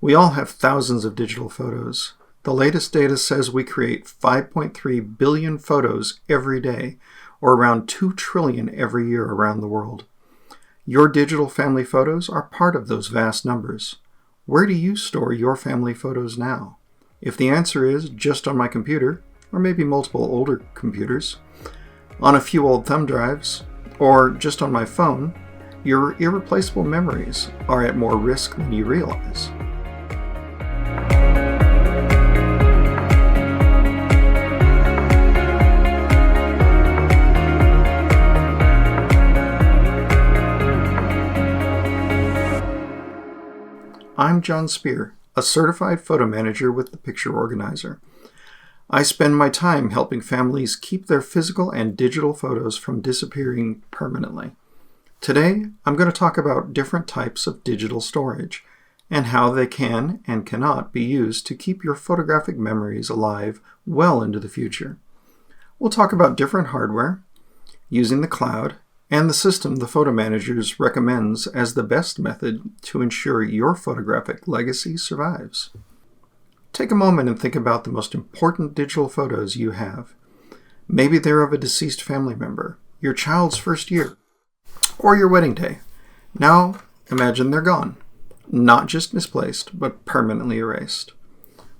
We all have thousands of digital photos. The latest data says we create 5.3 billion photos every day, or around 2 trillion every year around the world. Your digital family photos are part of those vast numbers. Where do you store your family photos now? If the answer is just on my computer, or maybe multiple older computers, on a few old thumb drives, or just on my phone, your irreplaceable memories are at more risk than you realize. I'm John Spear, a certified photo manager with the Picture Organizer. I spend my time helping families keep their physical and digital photos from disappearing permanently. Today, I'm going to talk about different types of digital storage and how they can and cannot be used to keep your photographic memories alive well into the future. We'll talk about different hardware, using the cloud, and the system the Photo Managers recommends as the best method to ensure your photographic legacy survives. Take a moment and think about the most important digital photos you have. Maybe they're of a deceased family member, your child's first year, or your wedding day. Now imagine they're gone, not just misplaced, but permanently erased.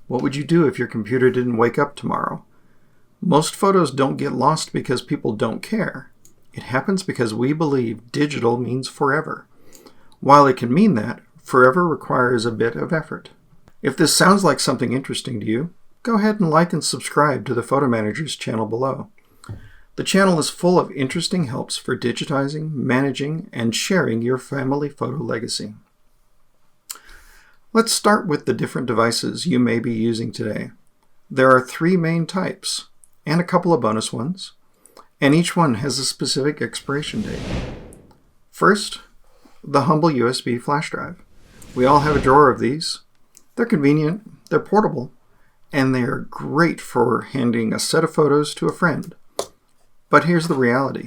What would you do if your computer didn't wake up tomorrow? Most photos don't get lost because people don't care. It happens because we believe digital means forever. While it can mean that, forever requires a bit of effort. If this sounds like something interesting to you, go ahead and like and subscribe to the Photo Managers channel below. The channel is full of interesting helps for digitizing, managing, and sharing your family photo legacy. Let's start with the different devices you may be using today. There are 3 main types, and a couple of bonus ones, and each one has a specific expiration date. First, the humble USB flash drive. We all have a drawer of these. They're convenient, they're portable, and they are great for handing a set of photos to a friend. But here's the reality.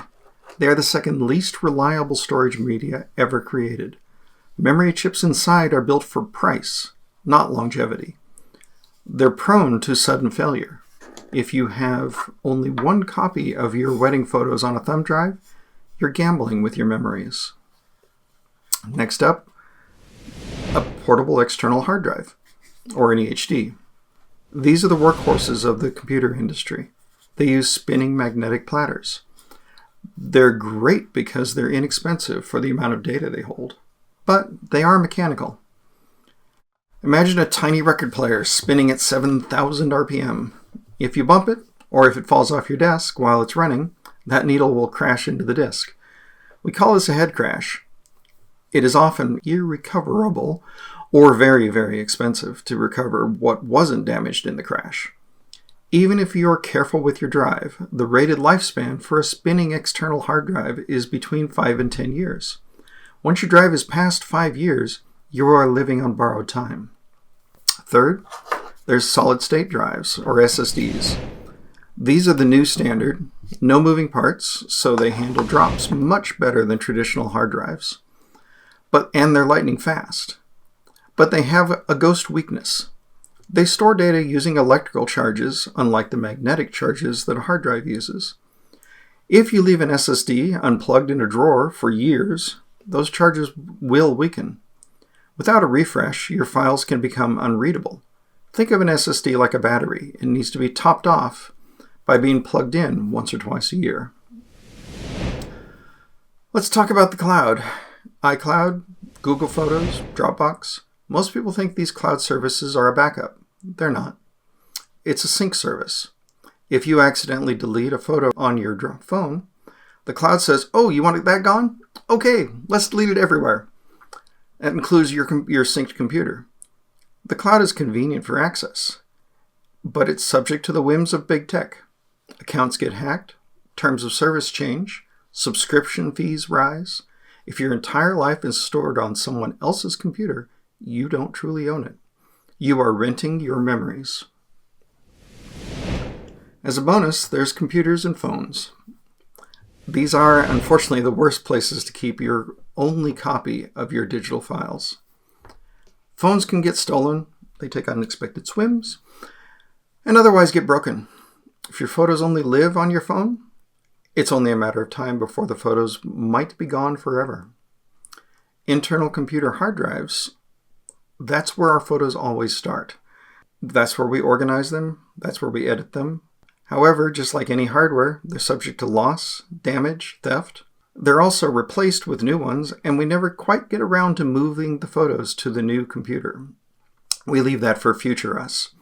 They are the second least reliable storage media ever created. Memory chips inside are built for price, not longevity. They're prone to sudden failure. If you have only one copy of your wedding photos on a thumb drive, you're gambling with your memories. Next up, a portable external hard drive, or an EHD. These are the workhorses of the computer industry. They use spinning magnetic platters. They're great because they're inexpensive for the amount of data they hold, but they are mechanical. Imagine a tiny record player spinning at 7,000 RPM. If you bump it, or if it falls off your desk while it's running, that needle will crash into the disk. We call this a head crash. It is often irrecoverable or very, very expensive to recover what wasn't damaged in the crash. Even if you're careful with your drive, the rated lifespan for a spinning external hard drive is between 5 and 10 years. Once your drive is past 5 years, you are living on borrowed time. Third, there's solid-state drives, or SSDs. These are the new standard, no moving parts, so they handle drops much better than traditional hard drives. And they're lightning fast. But they have a ghost weakness. They store data using electrical charges, unlike the magnetic charges that a hard drive uses. If you leave an SSD unplugged in a drawer for years, those charges will weaken. Without a refresh, your files can become unreadable. Think of an SSD like a battery. It needs to be topped off by being plugged in once or twice a year. Let's talk about the cloud. iCloud, Google Photos, Dropbox. Most people think these cloud services are a backup. They're not. It's a sync service. If you accidentally delete a photo on your phone, the cloud says, "Oh, you want that gone? Okay, let's delete it everywhere." That includes your synced computer. The cloud is convenient for access, but it's subject to the whims of big tech. Accounts get hacked, terms of service change, subscription fees rise. If your entire life is stored on someone else's computer, you don't truly own it. You are renting your memories. As a bonus, there's computers and phones. These are, unfortunately, the worst places to keep your only copy of your digital files. Phones can get stolen, they take unexpected swims, and otherwise get broken. If your photos only live on your phone, it's only a matter of time before the photos might be gone forever. Internal computer hard drives, that's where our photos always start. That's where we organize them, that's where we edit them. However, just like any hardware, they're subject to loss, damage, theft. They're also replaced with new ones, and we never quite get around to moving the photos to the new computer. We leave that for future us.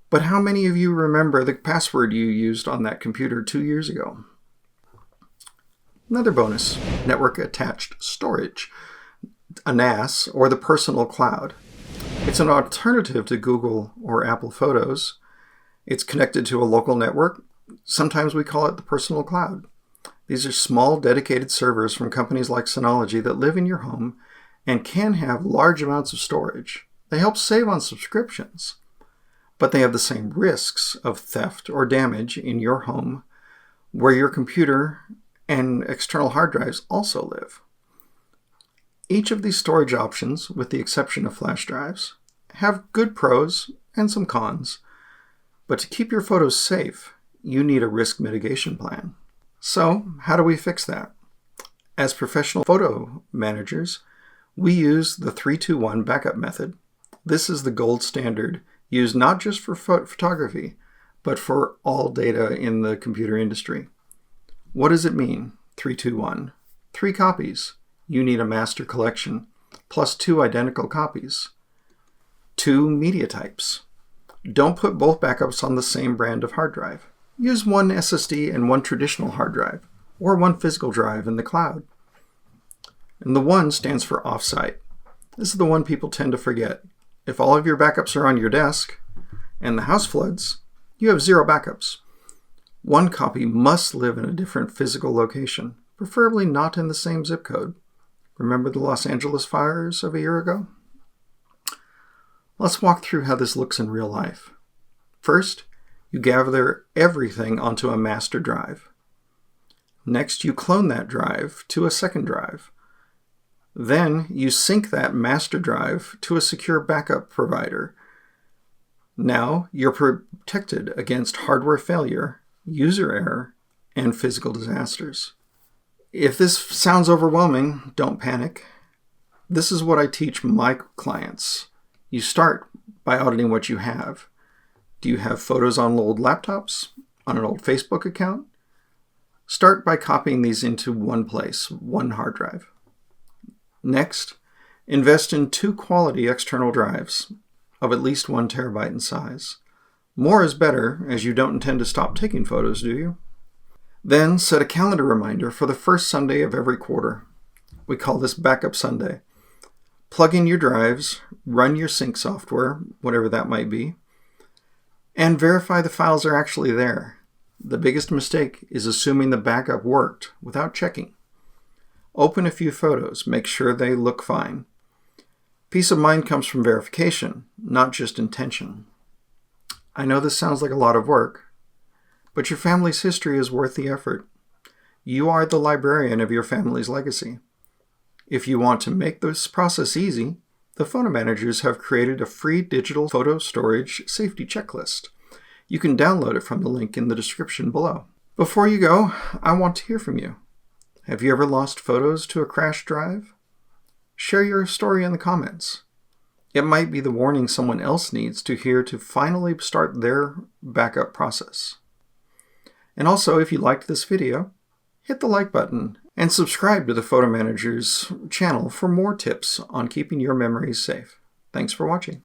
But how many of you remember the password you used on that computer 2 years ago? Another bonus, network attached storage, a NAS, or the personal cloud. It's an alternative to Google or Apple Photos. It's connected to a local network. Sometimes we call it the personal cloud. These are small dedicated servers from companies like Synology that live in your home and can have large amounts of storage. They help save on subscriptions, but they have the same risks of theft or damage in your home where your computer and external hard drives also live. Each of these storage options, with the exception of flash drives, have good pros and some cons, but to keep your photos safe, you need a risk mitigation plan. So, how do we fix that? As professional photo managers, we use the 3-2-1 backup method. This is the gold standard used not just for photography, but for all data in the computer industry. What does it mean, 3-2-1? 3 copies. You need a master collection, plus 2 identical copies. 2 media types. Don't put both backups on the same brand of hard drive. Use 1 SSD and 1 traditional hard drive, or 1 physical drive in the cloud. And the 1 stands for offsite. This is the one people tend to forget. If all of your backups are on your desk and the house floods, you have 0 backups. 1 copy must live in a different physical location, preferably not in the same zip code. Remember the Los Angeles fires of a year ago? Let's walk through how this looks in real life. First, you gather everything onto a master drive. Next, you clone that drive to a second drive. Then, you sync that master drive to a secure backup provider. Now, you're protected against hardware failure, user error, and physical disasters. If this sounds overwhelming, don't panic. This is what I teach my clients. You start by auditing what you have. Do you have photos on old laptops? On an old Facebook account? Start by copying these into one place, one hard drive. Next, invest in 2 quality external drives of at least 1 terabyte in size. More is better, as you don't intend to stop taking photos, do you? Then set a calendar reminder for the first Sunday of every quarter. We call this Backup Sunday. Plug in your drives, run your sync software, whatever that might be, and verify the files are actually there. The biggest mistake is assuming the backup worked without checking. Open a few photos, make sure they look fine. Peace of mind comes from verification, not just intention. I know this sounds like a lot of work, but your family's history is worth the effort. You are the librarian of your family's legacy. If you want to make this process easy, the photo managers have created a free digital photo storage safety checklist. You can download it from the link in the description below. Before you go, I want to hear from you. Have you ever lost photos to a crashed drive? Share your story in the comments. It might be the warning someone else needs to hear to finally start their backup process. And also, if you liked this video, hit the like button and subscribe to the Photo Manager's channel for more tips on keeping your memories safe. Thanks for watching.